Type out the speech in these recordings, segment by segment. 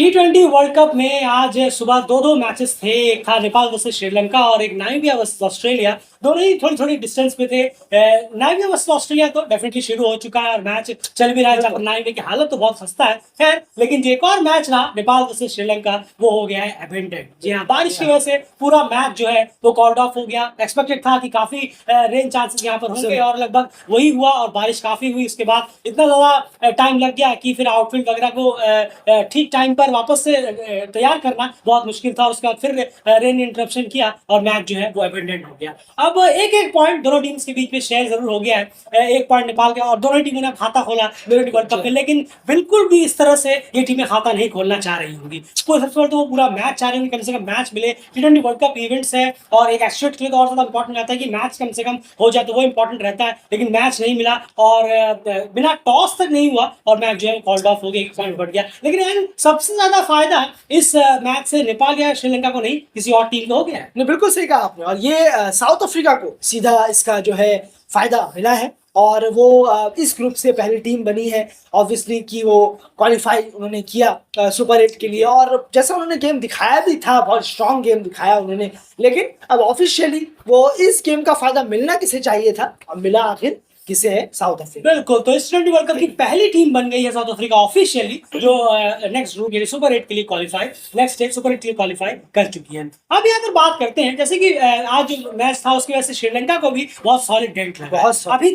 T20 world cup में आज सुबह दो दो मैचेस थे। एक था नेपाल वर्सेस श्रीलंका और एक नामीबिया वर्सेस ऑस्ट्रेलिया। दोनों ही थोड़ी थोड़ी डिस्टेंस पे थे। नामीबिया वर्सेस ऑस्ट्रेलिया तो डेफिनेटली शुरू हो चुका है और मैच चल भी रहा है, जहाँ नामीबिया की हालत तो बहुत खस्ता है। खैर, लेकिन जो एक और मैच रहा नेपाल वर्सेस श्रीलंका, वो हो गया है अबेंडेड। जी हाँ, बारिश की वजह से पूरा मैच जो है वो कॉल्ड ऑफ हो गया। एक्सपेक्टेड था कि काफी रेन चांसेस यहाँ पर होंगे और लगभग वही हुआ और बारिश काफी हुई। उसके बाद इतना ज्यादा टाइम लग गया कि फिर आउटफील्ड वगैरह को ठीक टाइम पर वापस से तैयार करना बहुत मुश्किल था। उसके बाद फिर रेन इंटरप्शन किया और मैच जो है वो अबेंडेड हो गया। अब एक एक पॉइंट दोनों टीम्स के बीच में शेयर जरूर हो गया है। एक पॉइंट नेपाल का और दोनों टीमों ने खाता खोला वर्ल्ड कप में, लेकिन बिल्कुल भी इस तरह से ये टीमें खाता नहीं खोलना चाह रही होंगी। सबसे पहले तो वो पूरा मैच चाह रही होंगी, कम से कम मैच मिले। T20 वर्ल्ड कप इवेंट्स है और एक एस्ट्रेट के लिए तो और ज्यादा इंपॉर्टेंट रहता है कि मैच कम से कम हो जाए, तो वो इंपॉर्टेंट रहता है। लेकिन मैच नहीं मिला और बिना टॉस तक नहीं हुआ और मैच जो है कॉल्ड ऑफ हो गया, एक पॉइंट बढ़ गया। लेकिन सबसे ज्यादा फायदा इस मैच से नेपाल या श्रीलंका को नहीं, किसी और टीम को हो गया है। नहीं, बिल्कुल सही कहा आपने। और ये साउथ अफ्रीका को सीधा इसका जो है फायदा मिला है और वो इस ग्रुप से पहली टीम बनी है ऑब्वियसली कि वो क्वालिफाई उन्होंने किया सुपर 8 के लिए। और जैसा उन्होंने गेम दिखाया भी था, बहुत स्ट्रॉन्ग गेम दिखाया उन्होंने। लेकिन अब ऑफिशियली वो इस गेम का फायदा मिलना किसे चाहिए था, अब मिला आखिर किसे है, साउथ अफ्रीका। बिल्कुल, तो इस T20 वर्ल्ड कप की पहली टीम बन गई है साउथ अफ्रीका ऑफिशियली, जो नेक्स्ट ग्रुप यानी सुपर 8 के लिए क्वालिफाई, नेक्स्ट स्टेज सुपर 8 के लिए क्वालिफाई कर चुकी है। अब यहाँ पर बात करते हैं, जैसे कि आज जो मैच था उसकी वजह से श्रीलंका को भी बहुत सॉलिड डेंट लगा। अभी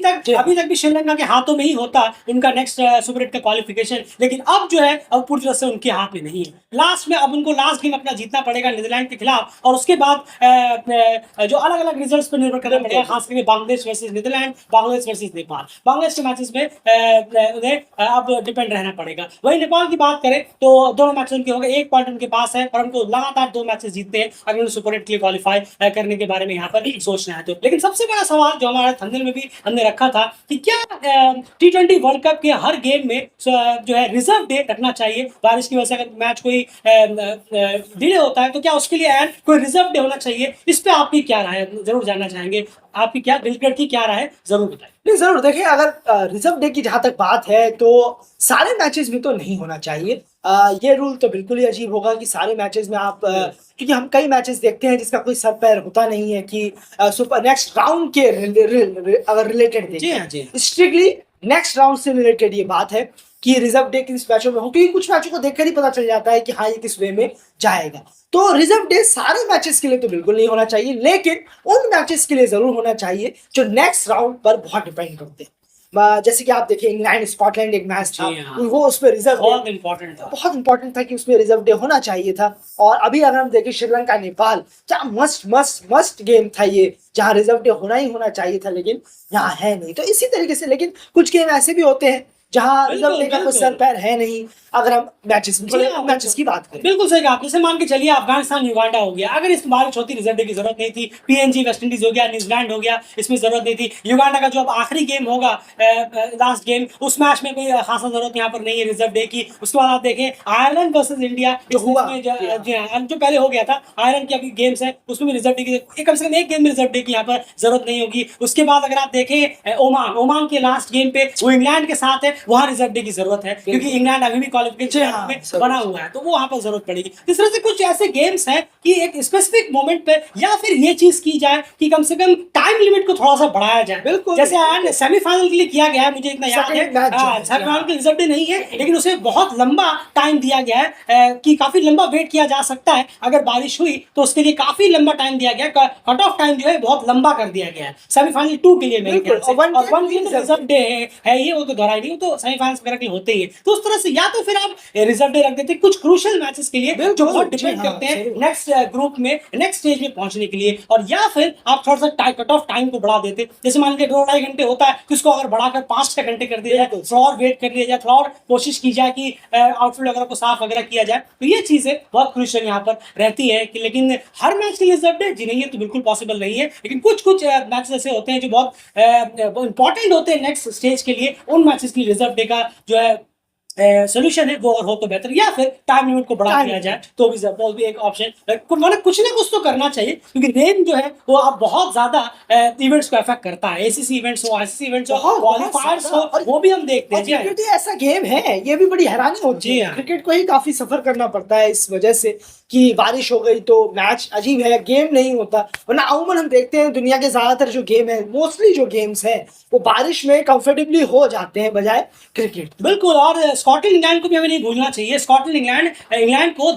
तक भी श्रीलंका के हाथों में ही होता उनका नेक्स्ट सुपर 8 का क्वालिफिकेशन, लेकिन अब जो है अब पूरी तरह से उनके हाथ में नहीं है। लास्ट में अब उनको लास्ट गेम अपना जीतना पड़ेगा नीदरलैंड के खिलाफ और उसके बाद जो अलग अलग रिजल्ट्स पर निर्भर करना पड़ेगा, खास करके Bangladesh versus Netherland, Bangladesh versus Nepal. Bangladesh के मैचेस में उन्हें अब डिपेंड रहना पड़ेगा। वही नेपाल की बात करें तो दोनों मैच उनके हो गए, एक पॉइंट उनके पास है और उनको लगातार दो मैचेस जीतते हैं अगर उन्हें सुपर 8 के लिए क्वालिफाई करने के बारे में यहाँ पर सोचना है तो। लेकिन सबसे बड़ा सवाल जो हमारे थंबनेल में भी हमने रखा था कि क्या T20 वर्ल्ड कप के हर गेम में जो है रिजर्व डे रखना चाहिए। बारिश की वजह से अगर मैच कोई डिले होता है तो क्या उसके लिए कोई रिजर्व डे होना चाहिए। इस पे आपकी क्या राय है, जरूर जानना चाहेंगे। आपकी क्या दिलचस्पी की क्या राय है, जरूर बताएं। नहीं, जरूर देखिए, अगर रिजर्व डे की जहां तक बात है तो सारे मैचेस में तो नहीं होना चाहिए। ये रूल तो बिल्कुल ही अजीब होगा कि सारे मैचेस में आप क्योंकि हम कई मैचेस देखते हैं जिसका कोई सर पैर होता नहीं है कि सुपर नेक्स्ट राउंड के अगर रिलेटेड देखें, स्ट्रिक्टली नेक्स्ट राउंड से रिलेटेड ये बात है कि रिजर्व डे किस मैचों में हो, क्योंकि कुछ मैचों को देखकर ही पता चल जाता है कि हाँ ये किस वे में जाएगा। तो रिजर्व डे सारे मैचेस के लिए तो बिल्कुल नहीं होना चाहिए, लेकिन उन मैचेस के लिए जरूर होना चाहिए जो नेक्स्ट राउंड पर बहुत डिपेंड करते हैं। जैसे कि आप देखिए इंग्लैंड स्कॉटलैंड एक मैच था, वो उसमें रिजर्व बहुत इंपॉर्टेंट था कि उसमें रिजर्व डे होना चाहिए था। और अभी अगर हम देखें श्रीलंका नेपाल, क्या मस्ट गेम था ये, जहाँ रिजर्व डे होना ही होना चाहिए था, लेकिन यहाँ है नहीं। तो इसी तरीके से लेकिन कुछ गेम ऐसे भी होते हैं जहाँ रिजर्व डे का कोई सर पैर है नहीं। अगर हम मैचेस की बात करें, बिल्कुल सही कहा आपने। जैसे मान के चलिए अफगानिस्तान युगांडा हो गया, अगर इस बारिश होती रिजर्व डे की जरूरत नहीं थी। PNG वेस्ट इंडीज हो गया, न्यूजीलैंड हो गया, इसमें जरूरत नहीं थी। युगांडा का जो अब आखिरी गेम होगा लास्ट गेम, उस मैच में कोई खासा जरूरत यहाँ पर नहीं है रिजर्व डे की। उसके बाद आप देखें आयरलैंड वर्सेस इंडिया जो हुआ, जो पहले हो गया था, आयरलैंड के अभी गेम्स है उसमें भी रिजर्व डे की कम से कम एक गेम में रिजर्व डे की यहाँ पर जरूरत नहीं होगी। उसके बाद अगर आप देखें ओमान के लास्ट गेम पे वो इंग्लैंड के साथ है, वहां रिजर्व डे की जरूरत है क्योंकि इंग्लैंड अभी भी क्वालिफिकेशन में बना हुआ है, तो वो वहां पर जरूरत पड़ेगी। इस तरह से कुछ ऐसे गेम्स हैं कि एक स्पेसिफिक मोमेंट पे या फिर ये चीज की जाए कि कम से कम टाइम लिमिट को थोड़ा सा बढ़ाया जाए। बिल्कुल, जैसे सेमीफाइनल के लिए किया गया है, मुझे इतना याद है सेमीफाइनल के रिजल्ट नहीं है, लेकिन उसे बहुत लंबा टाइम दिया गया है कि काफी लंबा वेट किया जा सकता है। अगर बारिश हुई तो उसके लिए काफी लंबा टाइम दिया गया, कट ऑफ टाइम जो है बहुत लंबा कर दिया गया है सेमीफाइनल 2 के लिए मेरे ख्याल से। और 1 रिजर्व डे है ये, वो तो दोहराई नहीं, वो तो सेमीफाइनल्स वगैरह के होते ही है। तो उस तरह से या तो फिर आप रिजर्व डे रख देते कुछ क्रूशियल मैचेस के लिए जो बहुत डिपेंड करते हैं नेक्स्ट ग्रुप में, नेक्स्ट स्टेज में पहुंचने के लिए, और या फिर आप थोड़ा सा कट ऑफ टाइम को बढ़ा देते। जैसे मान लीजिए 2-2.5 घंटे होता है, किसको अगर बढ़ाकर 5-6 घंटे कर दिया जाए, थोड़ा और वेट कर लिया जाए, थोड़ा और कोशिश की जाए कि आउटफील्ड वगैरह को साफ वगैरह किया जाए, तो ये चीजें बहुत क्रूशियल यहाँ पर रहती है कि। लेकिन हर मैच के लिए रिजर्व डे जी नहीं है तो बिल्कुल पॉसिबल नहीं है, लेकिन कुछ मैचेस ऐसे होते हैं जो बहुत इंपॉर्टेंट होते हैं नेक्स्ट स्टेज के लिए, उन मैचेस के लिए रिजर्व डे का जो है सोल्यूशन है वो और हो तो बेहतर, या फिर टाइम लिमिट को बढ़ा दिया जाए तो भी एक ऑप्शन, मतलब कुछ ना कुछ तो करना चाहिए, क्योंकि रेन जो है वो अब बहुत ज्यादा इवेंट्स को अफेक्ट करता है। एसीसी इवेंट्स हो, आईसीसी इवेंट्स हो, क्वालिफायर्स हो, वो भी हम देखते हैं। क्रिकेट ही ऐसा गेम है, ये भी बड़ी हैरानी होती है, क्रिकेट को ही काफी सफर करना पड़ता है इस वजह से कि बारिश हो गई तो मैच अजीब है, गेम नहीं होता। वरना अमूमन हम देखते हैं दुनिया के ज्यादातर जो गेम है, मोस्टली जो गेम्स हैं वो बारिश में कंफर्टेबली हो जाते हैं बजाय क्रिकेट। बिल्कुल, और स्कॉटलैंड इंग्लैंड को भी हमें नहीं भूलना चाहिए। स्कॉटलैंड इंग्लैंड को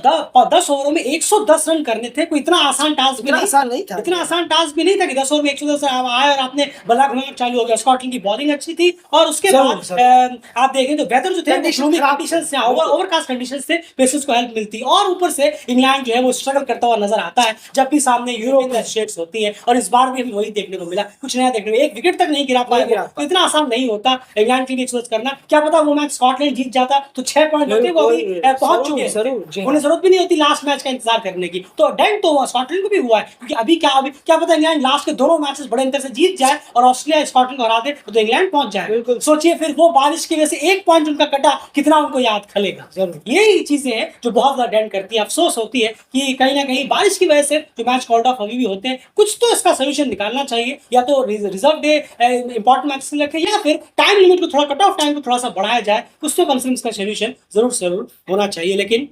10 ओवरों में 110 रन करने थे, कोई इतना आसान टास्क भी नहीं था। इतना आसान टास्क भी नहीं था कि 10 ओवर में 110 रन आए और आपने बल्ला घुमाना चालू हो गया। स्कॉटलैंड की बॉलिंग अच्छी थी, और उसके बाद आप देखें तो वेदर जो थे कंडीशंस थे, ओवरकास्ट कंडीशंस थे, पेसर्स को हेल्प मिलती, और ऊपर से इंग्लैंड जो है वो स्ट्रगल करता हुआ नजर आता है जब भी सामने यूरोपियन स्टेट्स होती है, और इस बार भी हमें वही देखने को मिला, कुछ नया देखने को। एक विकेट तक नहीं गिरा पाया, तो इतना आसान नहीं होता इंग्लैंड के लिए एक्सपोज करना। क्या पता वो मैच स्कॉटलैंड जीत जाता तो 6 पॉइंट होते, वो अभी पहुंच चुके हैं, उन्हें जरूरत भी नहीं होती लास्ट मैच का इंतजार करने की। तो डेंट तो स्कॉटलैंड को भी हुआ है, क्योंकि अभी क्या पता इंग्लैंड लास्ट के दोनों मैचेस बड़े अंतर से जीत जाए और ऑस्ट्रेलिया स्कॉटलैंड को हरा दे तो इंग्लैंड पहुंच जाए। सोचिए फिर वो बारिश की वजह से एक पॉइंट उनका कटा, कितना उनको याद खलेगा। यही चीजें हैं जो बहुत ज्यादा डेंट करती है। अफसोस होती है कि कहीं ना कहीं बारिश की वजह से जो मैच कॉल्ड ऑफ अभी भी होते हैं, कुछ तो इसका सोल्यूशन निकालना चाहिए, या तो रिजर्व डे इंपॉर्टेंट मैच रखें, या फिर टाइम लिमिट को थोड़ा, कट ऑफ टाइम को थोड़ा सा बढ़ाया जाए, कुछ तो कम से कम इसका सोल्यूशन जरूर होना चाहिए। लेकिन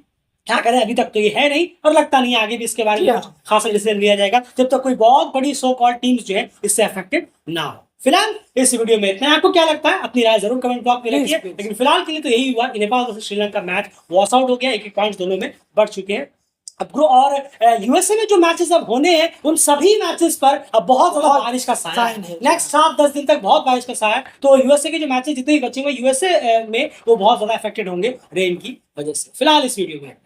क्या करें, अभी तक तो ये है नहीं, और लगता नहीं है आगे भी इसके बारे में खासा डिसीजन लिया जाएगा जब तक कोई बहुत बड़ी सो कॉल्ड टीम्स जो है इससे अफेक्टेड ना हो। फिलहाल इस वीडियो में इतना। आपको क्या लगता है, अपनी राय जरूर कमेंट बॉक्स में रखिए। लेकिन फिलहाल के लिए तो यही हुआ कि Nepal versus Sri Lanka match wash out हो गया, एक पॉइंट दोनों में बढ़ चुके हैं। अब ग्रो और यूएसए में जो मैचेस अब होने हैं उन सभी मैचेस पर अब बहुत ज्यादा बारिश का साया है। नेक्स्ट 7-10 दिन तक बहुत बारिश का साया है, तो यूएसए के जो मैचेस जितने भी बचे हुए यूएसए में वो बहुत ज्यादा अफेक्टेड होंगे रेन की वजह से। फिलहाल इस वीडियो में